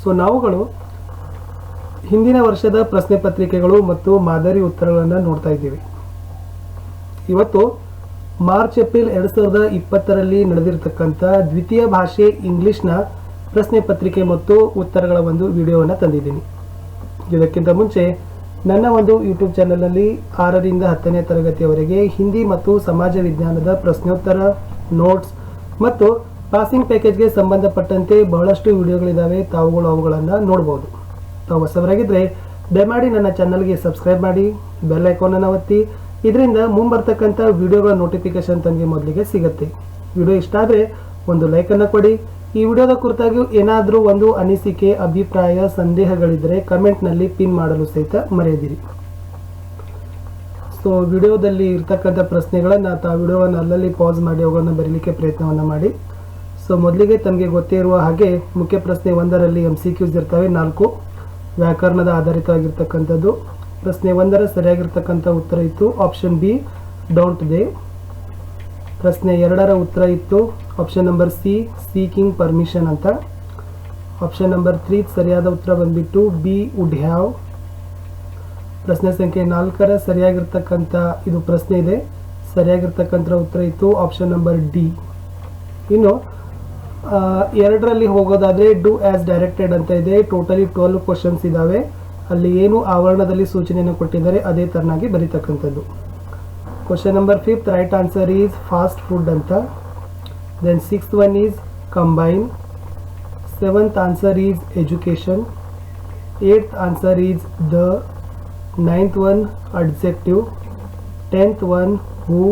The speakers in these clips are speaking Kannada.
ಸೊ ನಾವುಗಳು ಹಿಂದಿನ ವರ್ಷದ ಪ್ರಶ್ನೆ ಪತ್ರಿಕೆಗಳು ಮತ್ತು ಮಾದರಿ ಉತ್ತರಗಳನ್ನು ನೋಡ್ತಾ ಇದ್ದೀವಿ. ಇವತ್ತು ಮಾರ್ಚ್ ಏಪ್ರಿಲ್ 2020ರಲ್ಲಿ ನಡೆದಿರತಕ್ಕಂಥ ದ್ವಿತೀಯ ಭಾಷೆ ಇಂಗ್ಲಿಷ್ನ ಪ್ರಶ್ನೆ ಪತ್ರಿಕೆ ಮತ್ತು ಉತ್ತರಗಳ ಒಂದು ವಿಡಿಯೋವನ್ನು ತಂದಿದ್ದೀನಿ. ಇದಕ್ಕಿಂತ ಮುಂಚೆ ನನ್ನ ಒಂದು ಯೂಟ್ಯೂಬ್ ಚಾನಲ್ನಲ್ಲಿ 6ರಿಂದ 10ನೇ ತರಗತಿಯವರೆಗೆ ಹಿಂದಿ ಮತ್ತು ಸಮಾಜ ವಿಜ್ಞಾನದ ಪ್ರಶ್ನೋತ್ತರ, ನೋಟ್ಸ್ ಮತ್ತು ಪಾಸಿಂಗ್ ಪ್ಯಾಕೇಜ್ಗೆ ಸಂಬಂಧಪಟ್ಟಂತೆ ಬಹಳಷ್ಟು ವಿಡಿಯೋಗಳಿದ್ದಾವೆ. ತಾವುಗಳು ಅವುಗಳನ್ನು ನೋಡ್ಬೋದು. ತಾವು ಹೊಸಬರಾಗಿದ್ದರೆ ದಯಮಾಡಿ ನನ್ನ ಚಾನಲ್ಗೆ ಸಬ್ಸ್ಕ್ರೈಬ್ ಮಾಡಿ, ಬೆಲ್ ಐಕಾನನ್ನು ಒತ್ತಿ. ಇದರಿಂದ ಮುಂಬರ್ತಕ್ಕಂಥ ವಿಡಿಯೋಗಳ ನೋಟಿಫಿಕೇಶನ್ ತಮಗೆ ಮೊದಲಿಗೆ ಸಿಗುತ್ತೆ. ವಿಡಿಯೋ ಇಷ್ಟ ಆದರೆ ಒಂದು ಲೈಕನ್ನು ಕೊಡಿ. ಈ ವಿಡಿಯೋದ ಕುರಿತಾಗಿ ಏನಾದರೂ ಒಂದು ಅನಿಸಿಕೆ, ಅಭಿಪ್ರಾಯ, ಸಂದೇಹಗಳಿದ್ದರೆ ಕಮೆಂಟ್ನಲ್ಲಿ ಪಿನ್ ಮಾಡಲು ಸಹಿತ ಮರೆಯದಿರಿ. ಸೊ ವಿಡಿಯೋದಲ್ಲಿ ಇರ್ತಕ್ಕಂಥ ಪ್ರಶ್ನೆಗಳನ್ನು ತಾವು ವಿಡಿಯೋವನ್ನು ಅಲ್ಲಲ್ಲಿ ಪಾಸ್ ಮಾಡಿ ಅವುಗಳನ್ನು ಬರೀಲಿಕ್ಕೆ ಪ್ರಯತ್ನವನ್ನು ಮಾಡಿ. ಸೊ ಮೊದಲಿಗೆ ತಮಗೆ ಗೊತ್ತೇ ಇರುವ ಹಾಗೆ ಮುಖ್ಯ ಪ್ರಶ್ನೆ 1ರಲ್ಲಿ MCQs ಇರ್ತವೆ 4 ವ್ಯಾಕರಣದ ಆಧಾರಿತವಾಗಿರ್ತಕ್ಕಂಥದ್ದು. ಪ್ರಶ್ನೆ 1ರ ಸರಿಯಾಗಿರ್ತಕ್ಕಂಥ ಉತ್ತರ ಇತ್ತು ಆಪ್ಷನ್ ಬಿ, ಡೋಂಟ್ ದೇ. ಪ್ರಶ್ನೆ 2ರ ಉತ್ತರ ಇತ್ತು option number C, seeking permission ಅಂತ. ಆಪ್ಷನ್ ನಂಬರ್ 3 ಸರಿಯಾದ ಉತ್ತರ ಬಂದ್ಬಿಟ್ಟು ಬಿ, ವುಡ್ ಹ್ಯಾವ್. ಪ್ರಶ್ನೆ ಸಂಖ್ಯೆ 4ರ ಸರಿಯಾಗಿರ್ತಕ್ಕಂಥ ಇದು ಪ್ರಶ್ನೆ ಇದೆ, ಸರಿಯಾಗಿರ್ತಕ್ಕಂಥ ಉತ್ತರ ಇತ್ತು ಆಪ್ಷನ್ ನಂಬರ್ ಡಿ. ಇನ್ನು 2ರಲ್ಲಿ ಹೋಗೋದಾದರೆ ಡೂ ಆ್ಯಸ್ ಡೈರೆಕ್ಟೆಡ್ ಅಂತ ಇದೆ. ಟೋಟಲಿ 12 ಕ್ವಶನ್ಸ್ ಇದ್ದಾವೆ. ಅಲ್ಲಿ ಏನು ಆವರಣದಲ್ಲಿ ಸೂಚನೆಯನ್ನು ಕೊಟ್ಟಿದ್ದಾರೆ ಅದೇ ತರನಾಗಿ ಬರೀತಕ್ಕಂಥದ್ದು. Question number 5 right answer is fast food ಅಂತ. Then 6th one is combine. 7th answer is education. 8th answer is the. 9th one adjective. 10th one who.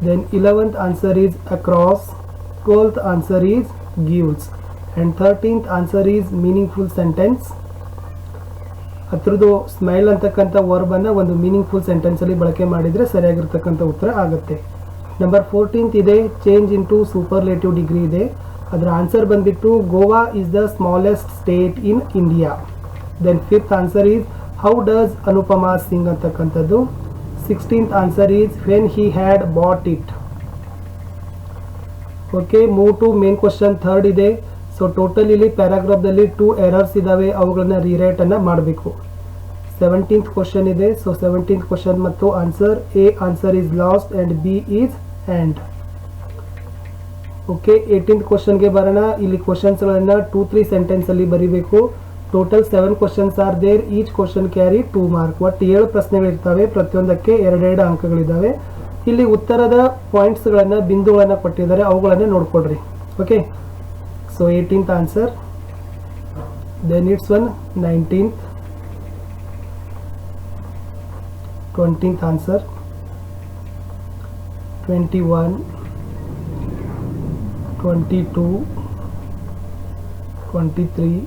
Then 11th answer is across. 12th answer is gives. And 13th answer is meaningful sentence. ಅದ್ರದ್ದು ಸ್ಮೈಲ್ ಅಂತಕ್ಕಂಥ ವರ್ಬನ್ನು ಒಂದು ಮೀನಿಂಗ್ಫುಲ್ ಸೆಂಟೆನ್ಸಲ್ಲಿ ಬಳಕೆ ಮಾಡಿದರೆ ಸರಿಯಾಗಿರ್ತಕ್ಕಂಥ ಉತ್ತರ ಆಗುತ್ತೆ. ನಂಬರ್ 14th ಇದೆ ಚೇಂಜ್ ಇಂಟು ಸೂಪರ್ಲೇಟಿವ್ ಡಿಗ್ರಿ ಇದೆ. ಅದರ ಆನ್ಸರ್ ಬಂದ್ಬಿಟ್ಟು Goa is the smallest state in India. Then 5th answer is how does Anupama Singh ಅಂತಕ್ಕಂಥದ್ದು. 16th answer is when he had bought it. Okay, move to main question 3rd ಇದೆ. ಸೊ ಟೋಟಲ್ ಇಲ್ಲಿ ಪ್ಯಾರಾಗ್ರಾಫ್ದಲ್ಲಿ 2 ಎರರ್ಸ್ ಇದ್ದಾವೆ, ಅವುಗಳನ್ನ ರೀರೈಟನ್ನು ಮಾಡಬೇಕು. 17th ಕ್ವಶನ್ ಇದೆ. ಸೊ 17th ಕ್ವಶನ್ ಮತ್ತು answer A answer is last and B is and. Okay, 18th ಕ್ವಶನ್ಗೆ ಬರೋಣ. ಇಲ್ಲಿ ಕ್ವಶನ್ಸ್ಗಳನ್ನು 2-3 ಸೆಂಟೆನ್ಸಲ್ಲಿ ಬರೀಬೇಕು. Total 7 questions are there. Each question carry 2 mark. ಒಟ್ಟು 7 ಪ್ರಶ್ನೆಗಳಿರ್ತವೆ, ಪ್ರತಿಯೊಂದಕ್ಕೆ 2 ಅಂಕಗಳಿದ್ದಾವೆ. ಇಲ್ಲಿ ಉತ್ತರದ ಪಾಯಿಂಟ್ಸ್ಗಳನ್ನು, ಬಿಂದುಗಳನ್ನು ಕೊಟ್ಟಿದ್ದಾರೆ, ಅವುಗಳನ್ನೇ ನೋಡ್ಕೊಡ್ರಿ. Okay, so 18th answer. Then it's one 19th. 20th answer. 21, 22, 23,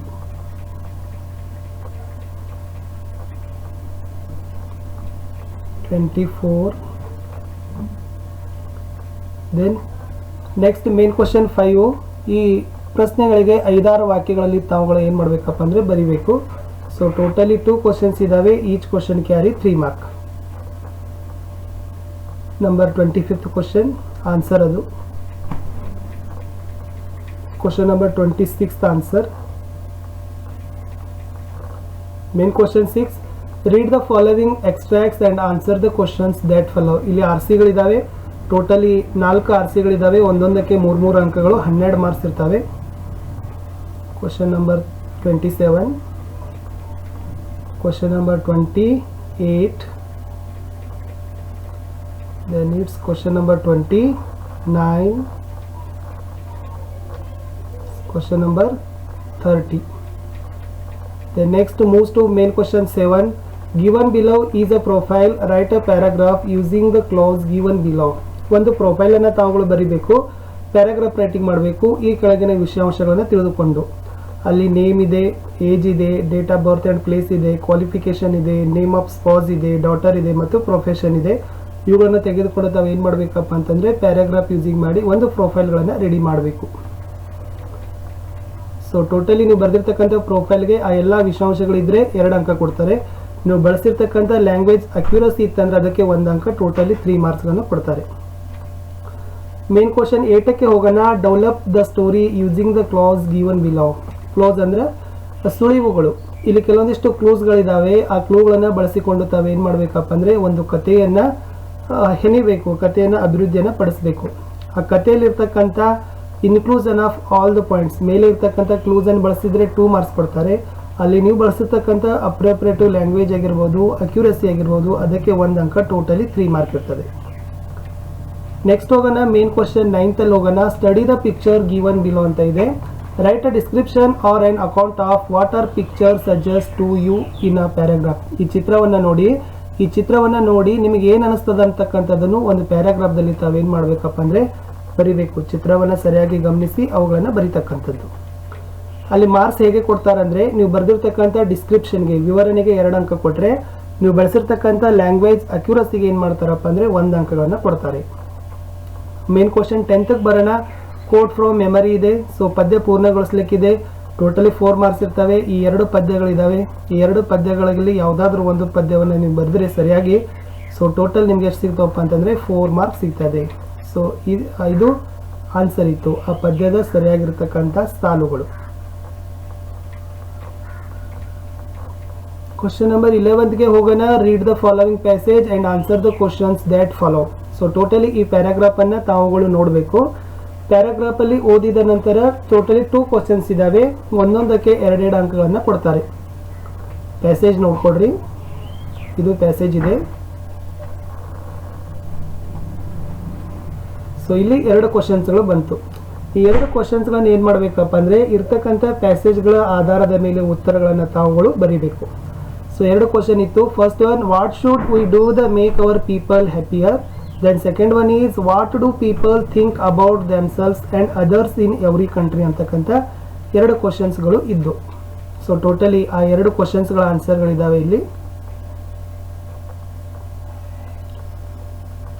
24. Then next main question 5. ಈ ಪ್ರಶ್ನೆಗಳಿಗೆ 5-6 ವಾಕ್ಯಗಳಲ್ಲಿ ತಾವುಗಳು ಏನು ಮಾಡಬೇಕಪ್ಪ ಅಂದರೆ ಬರೀಬೇಕು. ಸೊ ಟೋಟಲಿ 2 ಕ್ವಶನ್ಸ್ ಇದ್ದಾವೆ. Each question carry 3 mark. Number 25th question answer ಅದು. Question number 26th answer. Main question 6 read the following extracts and answer the questions that follow. ಇಲ್ಲಿ RCಗಳಿದ್ದಾವೆ. ಟೋಟಲಿ 4 RCಗಳಿದ್ದಾವೆ. ಒಂದೊಂದಕ್ಕೆ 3 ಅಂಕಗಳು, 12 ಮಾರ್ಕ್ಸ್ ಇರ್ತವೆ. Question number 27, question number 28, then it's question number 29, question number 30. The next moves to main question 7. Given below is a profile. Write a paragraph using the clause given below. ಒಂದು ಪ್ರೊಫೈಲನ್ನು ತಾವುಗಳು ಬರೀಬೇಕು, ಪ್ಯಾರಾಗ್ರಾಫ್ ರೈಟಿಂಗ್ ಮಾಡಬೇಕು. ಈ ಕೆಳಗಿನ ವಿಷಯಾಂಶಗಳನ್ನು ತಿಳಿದುಕೊಂಡು ಅಲ್ಲಿ ನೇಮ್ ಇದೆ, ಏಜ್ ಇದೆ, date of birth and place ಇದೆ, ಕ್ವಾಲಿಫಿಕೇಷನ್ ಇದೆ, ನೇಮ್ ಆಫ್ ಸ್ಪಾಸ್ ಇದೆ, ಡಾಟರ್ ಇದೆ ಮತ್ತು ಪ್ರೊಫೆಷನ್ ಇದೆ. ಇವುಗಳನ್ನು ತೆಗೆದುಕೊಂಡು ತಾವು ಏನು ಮಾಡಬೇಕಪ್ಪ ಅಂತಂದರೆ ಪ್ಯಾರಾಗ್ರಾಫ್ ಯೂಸಿಂಗ್ ಮಾಡಿ ಒಂದು ಪ್ರೊಫೈಲ್ಗಳನ್ನು ರೆಡಿ ಮಾಡಬೇಕು. ಸೊ ಟೋಟಲಿ ನೀವು ಬರೆದಿರ್ತಕ್ಕಂಥ ಪ್ರೊಫೈಲ್ಗೆ ಆ ಎಲ್ಲ ವಿಷಯಾಂಶಗಳಿದ್ದರೆ 2 ಅಂಕ ಕೊಡ್ತಾರೆ. ನೀವು ಬಳಸಿರ್ತಕ್ಕಂಥ ಲ್ಯಾಂಗ್ವೇಜ್ ಅಕ್ಯುರಸಿ ಇತ್ತಂದರೆ ಅದಕ್ಕೆ 1 ಅಂಕ, ಟೋಟಲಿ 3 ಮಾರ್ಕ್ಸ್ಗಳನ್ನು ಕೊಡ್ತಾರೆ. ಮೇನ್ ಕ್ವಶನ್ 8ಕ್ಕೆ ಹೋಗೋಣ. Develop the story using the class given below. Close ಅಂದರೆ ಸುಳಿವುಗಳು. ಇಲ್ಲಿ ಕೆಲವೊಂದಿಷ್ಟು ಕ್ಲೂಸ್ಗಳಿದ್ದಾವೆ. ಆ ಕ್ಲೂಗಳನ್ನು ಬಳಸಿಕೊಂಡು ತಾವು ಏನು ಮಾಡಬೇಕಪ್ಪ ಅಂದರೆ ಒಂದು ಕಥೆಯನ್ನು ಹೆಣಿಬೇಕು, ಕಥೆಯನ್ನು ಅಭಿವೃದ್ಧಿಯನ್ನು ಪಡಿಸಬೇಕು. ಆ ಕಥೆಯಲ್ಲಿರ್ತಕ್ಕಂಥ inclusion of all the points, ಮೇಲೆ ಇರ್ತಕ್ಕಂಥ ಕ್ಲೂಸನ್ನು ಬಳಸಿದರೆ 2 ಮಾರ್ಕ್ಸ್ ಕೊಡ್ತಾರೆ. ಅಲ್ಲಿ ನೀವು ಬಳಸಿರ್ತಕ್ಕಂಥ ಅಪ್ರೋಪ್ರಿಯೇಟಿವ್ ಲ್ಯಾಂಗ್ವೇಜ್ ಆಗಿರ್ಬೋದು, ಅಕ್ಯುರಸಿ ಆಗಿರ್ಬೋದು, ಅದಕ್ಕೆ 1 ಅಂಕ, ಟೋಟಲಿ 3 ಮಾರ್ಕ್ ಇರ್ತದೆ. ನೆಕ್ಸ್ಟ್ ಹೋಗೋಣ ಮೇನ್ ಕ್ವಶನ್ 9th ಅಲ್ಲಿ ಹೋಗೋಣ. Study the picture given below ಅಂತ ಇದೆ. Write a description or on account of what our picture suggest to you in a paragraph. ಈ ಚಿತ್ರವನ್ನು ನೋಡಿ ನಿಮಗೆ ಏನು ಅನಿಸ್ತದ ಅಂತಕ್ಕಂಥದ್ದನ್ನು ಒಂದು ಪ್ಯಾರಾಗ್ರಾಫ್ದಲ್ಲಿ ತಾವೇನು ಮಾಡಬೇಕಪ್ಪ ಅಂದರೆ ಬರಿಬೇಕು. ಚಿತ್ರವನ್ನು ಸರಿಯಾಗಿ ಗಮನಿಸಿ ಅವುಗಳನ್ನು ಬರಿತಕ್ಕಂಥದ್ದು. ಅಲ್ಲಿ ಮಾರ್ಕ್ಸ್ ಹೇಗೆ ಕೊಡ್ತಾರಂದರೆ, ನೀವು ಬರೆದಿರ್ತಕ್ಕಂಥ ಡಿಸ್ಕ್ರಿಪ್ಷನ್ಗೆ, ವಿವರಣೆಗೆ 2 ಅಂಕ ಕೊಟ್ಟರೆ, ನೀವು ಬಳಸಿರ್ತಕ್ಕಂಥ ಲ್ಯಾಂಗ್ವೇಜ್ ಅಕ್ಯುರಸಿಗೆ ಏನು ಮಾಡ್ತಾರಪ್ಪ ಅಂದರೆ 1 ಅಂಕಗಳನ್ನು ಕೊಡ್ತಾರೆ. ಮೇನ್ ಕ್ವಶನ್ 10th ಬರೋಣ. ಕೋಟ್ ಫ್ರಮ್ ಮೆಮರಿ ಇದೆ. ಸೊ ಪದ್ಯ ಪೂರ್ಣಗೊಳಿಸ್ಲಿಕ್ಕಿದೆ. ಟೋಟಲಿ 4 ಮಾರ್ಕ್ಸ್ ಇರ್ತವೆ. ಈ 2 ಪದ್ಯಗಳಿದ್ದಾವೆ. ಈ 2 ಪದ್ಯಗಳಲ್ಲಿ ಯಾವುದಾದ್ರೂ ಒಂದು ಪದ್ಯವನ್ನು ನೀವು ಬರೆದ್ರೆ ಸರಿಯಾಗಿ, ಸೊ ಟೋಟಲ್ ನಿಮ್ಗೆ ಎಷ್ಟು ಸಿಗ್ತವಪ್ಪ ಅಂತಂದರೆ 4 ಮಾರ್ಕ್ಸ್ ಸಿಗ್ತದೆ. ಸೊ ಇದು ಆನ್ಸರ್ ಇತ್ತು, ಆ ಪದ್ಯದ ಸರಿಯಾಗಿರ್ತಕ್ಕಂಥ ಸಾಲುಗಳು. ಕ್ವಶನ್ ನಂಬರ್ 11ಗೆ ಹೋಗೋಣ. Read the following passage and answer the questions that follow. So totally ಈ ಪ್ಯಾರಾಗ್ರಾಫನ್ನು ತಾವುಗಳು ನೋಡಬೇಕು. ಪ್ಯಾರಾಗ್ರಾಫಲ್ಲಿ ಓದಿದ ನಂತರ ಟೋಟಲಿ 2 ಕ್ವಶನ್ಸ್ ಇದ್ದಾವೆ. ಒಂದೊಂದಕ್ಕೆ 2 ಅಂಕಗಳನ್ನು ಕೊಡ್ತಾರೆ. ಪ್ಯಾಸೇಜ್ ನೋಡ್ಕೊಡ್ರಿ. ಇದು ಪ್ಯಾಸೇಜ್ ಇದೆ. ಸೊ ಇಲ್ಲಿ 2 ಕ್ವಶನ್ಸ್ಗಳು ಬಂತು. ಈ 2 ಕ್ವಶನ್ಸ್ಗಳನ್ನು ಏನು ಮಾಡಬೇಕಪ್ಪ ಅಂದರೆ ಇರ್ತಕ್ಕಂಥ ಪ್ಯಾಸೇಜ್ಗಳ ಆಧಾರದ ಮೇಲೆ ಉತ್ತರಗಳನ್ನು ತಾವುಗಳು ಬರೀಬೇಕು. ಸೊ 2 ಕ್ವಶನ್ ಇತ್ತು. First one, what should we do the make our people happier. Then second one is, what do people think about themselves and others in every country ಅಂತಕ್ಕಂಥ 2 ಕ್ವಶನ್ಸ್ಗಳು ಇದ್ದು. ಸೊ ಟೋಟಲಿ ಆ 2 ಕ್ವಶನ್ಸ್ಗಳ ಆನ್ಸರ್ಗಳಿದ್ದಾವೆ ಇಲ್ಲಿ.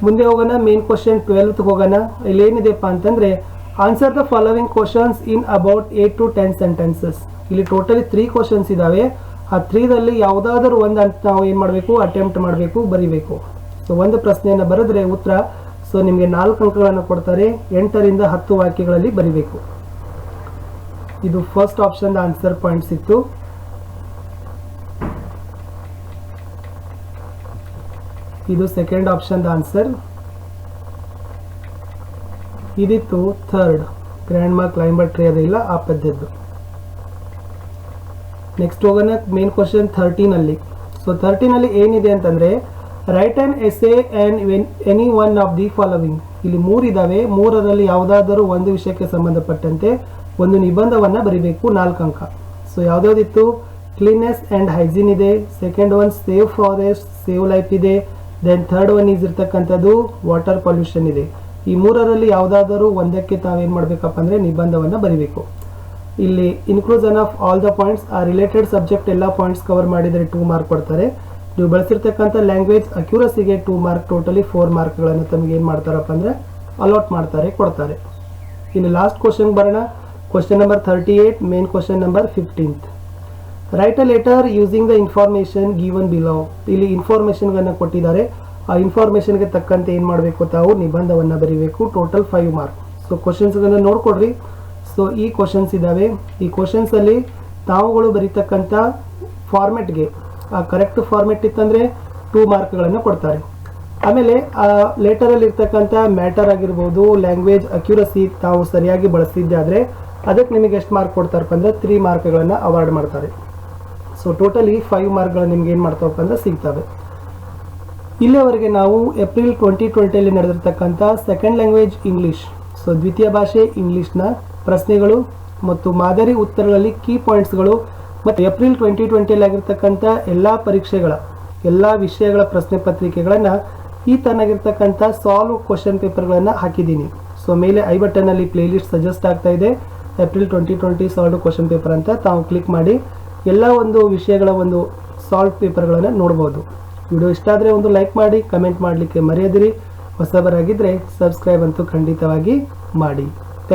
ಮುಂದೆ ಹೋಗೋಣ. ಮೇನ್ ಕ್ವಶನ್ 12th ಹೋಗೋಣ. ಇಲ್ಲಿ ಏನಿದೆಪ್ಪ ಅಂತಂದರೆ, answer the following questions in about 8 to 10 sentences. ಇಲ್ಲಿ ಟೋಟಲಿ 3 ಕ್ವಶನ್ಸ್ ಇದ್ದಾವೆ. ಆ 3ದಲ್ಲಿ ಯಾವುದಾದ್ರೂ ಒಂದು ಅಂತ ನಾವು ಏನು ಮಾಡಬೇಕು, ಅಟೆಂಪ್ಟ್ ಮಾಡಬೇಕು, ಬರಿಬೇಕು. ಸೊ ಒಂದು ಪ್ರಶ್ನೆಯನ್ನು ಬರೆದ್ರೆ ಉತ್ತರ. ಸೊ ನಿಮಗೆ 4 ಅಂಕಗಳನ್ನು ಕೊಡ್ತಾರೆ. 8ರಿಂದ 10 ವಾಕ್ಯಗಳಲ್ಲಿ ಬರಿಬೇಕು. ಇದು ಫಸ್ಟ್ ಆಪ್ಷನ್ ಆನ್ಸರ್ ಪಾಯಿಂಟ್ಸ್ ಇತ್ತು. ಇದು ಸೆಕೆಂಡ್ ಆಪ್ಷನ್ ಆನ್ಸರ್. ಇದಿತ್ತು third, grandma climber tree ಅದಿಲ್ಲ ಆ ಪದ್ಯದ್ದು. ನೆಕ್ಸ್ಟ್ ಹೋಗೋಣ ಮೇನ್ ಕ್ವಶನ್ 13ಅಲ್ಲಿ. ಸೊ 13ಅಲ್ಲಿ ಏನಿದೆ ಅಂತಂದರೆ, write an essay and any one of the following. ಇಲ್ಲಿ 3 ಇದ್ದಾವೆ. 3ರಲ್ಲಿ ಯಾವುದಾದರೂ ಒಂದು ವಿಷಯಕ್ಕೆ ಸಂಬಂಧಪಟ್ಟಂತೆ ಒಂದು ನಿಬಂಧವನ್ನು ಬರಿಬೇಕು. 4 ಅಂಕ. ಸೊ ಯಾವುದಾದಿತ್ತು, ಕ್ಲೀನ್ನೆಸ್ ಆ್ಯಂಡ್ ಹೈಜೀನ್ ಇದೆ. Second one save forest, save life ಇದೆ. ದೆನ್ ಥರ್ಡ್ ಒನ್ ಈಸ್ ಇರ್ತಕ್ಕಂಥದ್ದು ವಾಟರ್ ಪೊಲ್ಯೂಷನ್ ಇದೆ. ಈ 3ರಲ್ಲಿ ಯಾವುದಾದರೂ ಒಂದಕ್ಕೆ ತಾವೇನು ಮಾಡಬೇಕಪ್ಪ ಅಂದರೆ ನಿಬಂಧವನ್ನು ಬರಿಬೇಕು. ಇಲ್ಲಿ inclusion of all the points, ಆ ರಿಲೇಟೆಡ್ ಸಬ್ಜೆಕ್ಟ್ ಎಲ್ಲ ಪಾಯಿಂಟ್ಸ್ ಕವರ್ ಮಾಡಿದರೆ 2 ಮಾರ್ಕ್ ಕೊಡ್ತಾರೆ. ನೀವು ಬಳಸಿರ್ತಕ್ಕಂಥ ಲ್ಯಾಂಗ್ವೇಜ್ ಅಕ್ಯುರಸಿಗೆ 2 ಮಾರ್ಕ್, ಟೋಟಲಿ 4 ಮಾರ್ಕ್ಗಳನ್ನು ತಮಗೆ ಏನು ಮಾಡ್ತಾರಪ್ಪ ಅಂದರೆ ಅಲಾಟ್ ಮಾಡ್ತಾರೆ, ಕೊಡ್ತಾರೆ. ಇನ್ನು ಲಾಸ್ಟ್ ಕ್ವಶನ್ ಬರೋಣ. Question number 38, main question number 15th. Write a letter using the information given below. ಇಲ್ಲಿ ಇನ್ಫಾರ್ಮೇಷನ್ಗಳನ್ನು ಕೊಟ್ಟಿದ್ದಾರೆ. ಆ ಇನ್ಫಾರ್ಮೇಷನ್ಗೆ ತಕ್ಕಂತೆ ಏನು ಮಾಡಬೇಕು, ತಾವು ನಿಬಂಧವನ್ನು ಬರೀಬೇಕು. Total 5 mark. ಸೊ ಕ್ವಶನ್ಸ್ಗಳನ್ನು ನೋಡ್ಕೊಡ್ರಿ. ಸೊ ಈ ಕ್ವಶನ್ಸ್ ಇದ್ದಾವೆ. ಈ ಕ್ವಶನ್ಸಲ್ಲಿ ತಾವುಗಳು ಬರೀತಕ್ಕಂಥ ಫಾರ್ಮೆಟ್ಗೆ ಆ ಕರೆಕ್ಟ್ ಫಾರ್ಮೆಟ್ ಇತ್ತಂದರೆ 2 ಮಾರ್ಕ್ಗಳನ್ನು ಕೊಡ್ತಾರೆ. ಆಮೇಲೆ ಆ ಲೆಟರಲ್ಲಿ ಇರ್ತಕ್ಕಂಥ ಮ್ಯಾಟರ್ ಆಗಿರ್ಬೋದು, ಲ್ಯಾಂಗ್ವೇಜ್ ಅಕ್ಯುರಸಿ ತಾವು ಸರಿಯಾಗಿ ಬಳಸಿದ್ದಾದರೆ ಅದಕ್ಕೆ ನಿಮಗೆ ಎಷ್ಟು ಮಾರ್ಕ್ ಕೊಡ್ತಾರಪ್ಪ ಅಂದರೆ 3 ಮಾರ್ಕ್ಗಳನ್ನು ಅವಾರ್ಡ್ ಮಾಡ್ತಾರೆ. ಸೊ ಟೋಟಲಿ 5 ಮಾರ್ಕ್ಗಳು ನಿಮ್ಗೆ ಏನು ಮಾಡ್ತಾವಪ್ಪ ಅಂದರೆ ಸಿಗ್ತವೆ. ಇಲ್ಲಿಯವರೆಗೆ ನಾವು ಏಪ್ರಿಲ್ 2020 ನಡೆದಿರ್ತಕ್ಕಂಥ ಸೆಕೆಂಡ್ ಲ್ಯಾಂಗ್ವೇಜ್ ಇಂಗ್ಲೀಷ್, ಸೊ ದ್ವಿತೀಯ ಭಾಷೆ ಇಂಗ್ಲೀಷ್ನ ಪ್ರಶ್ನೆಗಳು ಮತ್ತು ಮಾದರಿ ಉತ್ತರಗಳಲ್ಲಿ ಕೀ ಪಾಯಿಂಟ್ಸ್ಗಳು ಮತ್ತು ಏಪ್ರಿಲ್ 2020 ಆಗಿರ್ತಕ್ಕಂಥ ಎಲ್ಲ ಪರೀಕ್ಷೆಗಳ ಎಲ್ಲ ವಿಷಯಗಳ ಪ್ರಶ್ನೆ ಪತ್ರಿಕೆಗಳನ್ನು ಈ ತನ್ನಾಗಿರ್ತಕ್ಕಂಥ ಸಾಲ್ವ್ ಕ್ವಶನ್ ಪೇಪರ್ಗಳನ್ನು ಹಾಕಿದ್ದೀನಿ. ಸೊ ಮೇಲೆ ಐ ಬಟನ್ನಲ್ಲಿ ಪ್ಲೇಲಿಸ್ಟ್ ಸಜೆಸ್ಟ್ ಆಗ್ತಾ ಇದೆ, ಏಪ್ರಿಲ್ 2020 ಸಾಲ್ವ್ ಕ್ವಶನ್ ಪೇಪರ್ ಅಂತ. ತಾವು ಕ್ಲಿಕ್ ಮಾಡಿ ಎಲ್ಲ ಒಂದು ವಿಷಯಗಳ ಒಂದು ಸಾಲ್ವ್ ಪೇಪರ್ಗಳನ್ನು ನೋಡ್ಬೋದು. ವಿಡಿಯೋ ಇಷ್ಟ ಆದರೆ ಒಂದು ಲೈಕ್ ಮಾಡಿ, ಕಮೆಂಟ್ ಮಾಡಲಿಕ್ಕೆ ಮರೆಯದಿರಿ. ಹೊಸಬರಾಗಿದ್ದರೆ ಸಬ್ಸ್ಕ್ರೈಬ್ ಅಂತೂ ಖಂಡಿತವಾಗಿ ಮಾಡಿ.